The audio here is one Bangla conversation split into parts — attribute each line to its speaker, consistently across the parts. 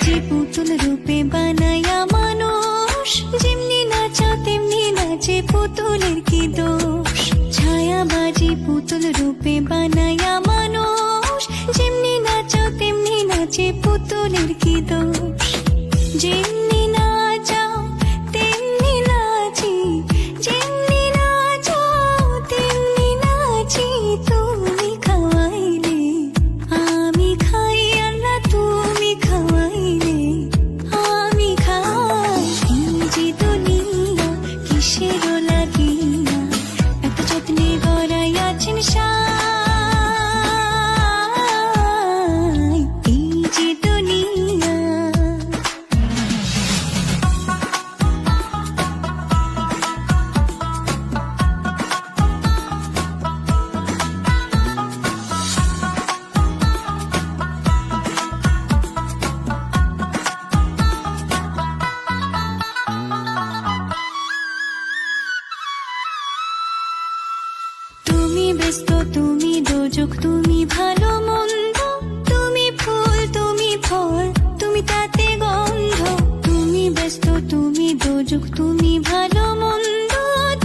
Speaker 1: বাজি পুতুল রূপে বানায়া মানুষ, যেমনি নাচো তেমনি নাচে পুতুলের কি দোষ। ছায়া বাজি পুতুল রূপে বানায়া মানুষ, যেমনি নাচো তেমনি নাচে পুতুলের কি দোষ। যেমনি নাচাও তেমনি নাচি, যেমনি নাচাও তেমনি নাচি। তুমি খাওয়াইলে আমি খাই, আল্লাহ তুমি খাওয়াইলে আমি খাই। এই যে দুনিয়া কিসের লাগিয়া এত যত্নে গড়াইয়াছেন সাই। এই যে দুনিয়া তুমি ব্যস্ত, তুমি দোজক, তুমি ভালো মন্দ, তুমি ফুল, তুমি ফল, তুমি তাতে গন্ধ। তুমি ব্যস্ত, তুমি দোজক, তুমি ভালো মন্দ,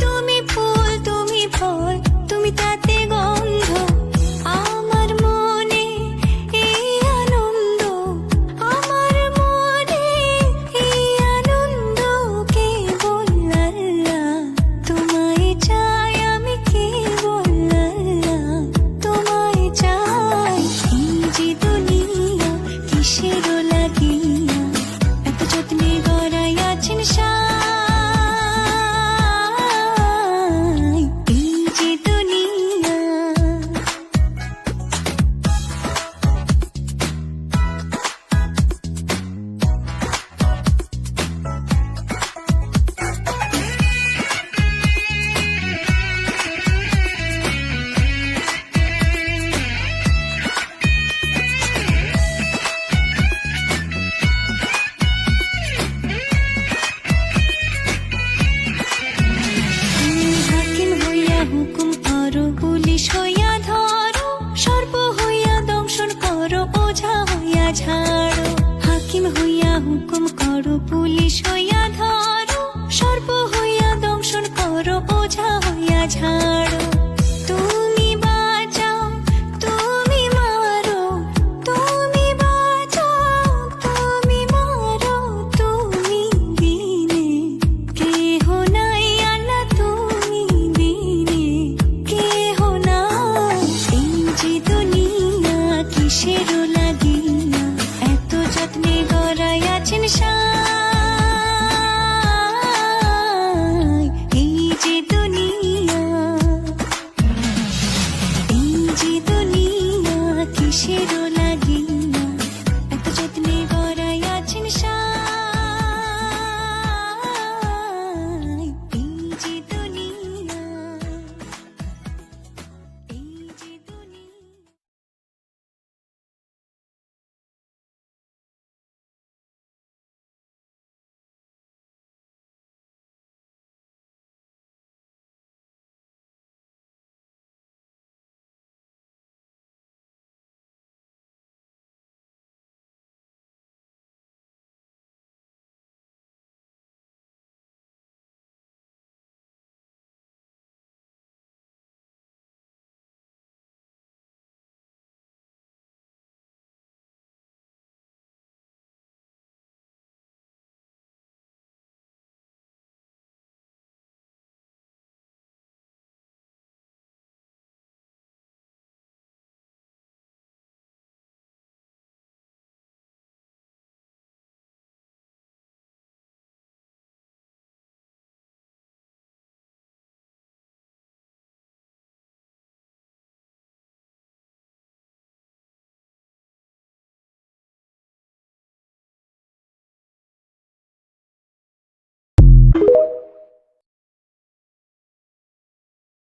Speaker 1: তুমি ফুল, তুমি ফল, তুমি তাতে গন্ধ। আমার মনে এই আনন্দ, আমার মনে এই আনন্দ, কেবল আল্লাহ তোমায় চাই, আমি কেবল আল্লাহ তোমায় চাই। এই যে দুনিয়া কিসের লাগিয়া এত যত্নে গড়াইয়াছেন সাই। এই যে দুনিয়া হাকিম হইয়া হুকুম করো, পুলিশ হইয়া ধরো, সর্প হইয়া দংশন করো, ওঝা হইয়া ঝাড়ো। হাকিম হইয়া হুকুম করো,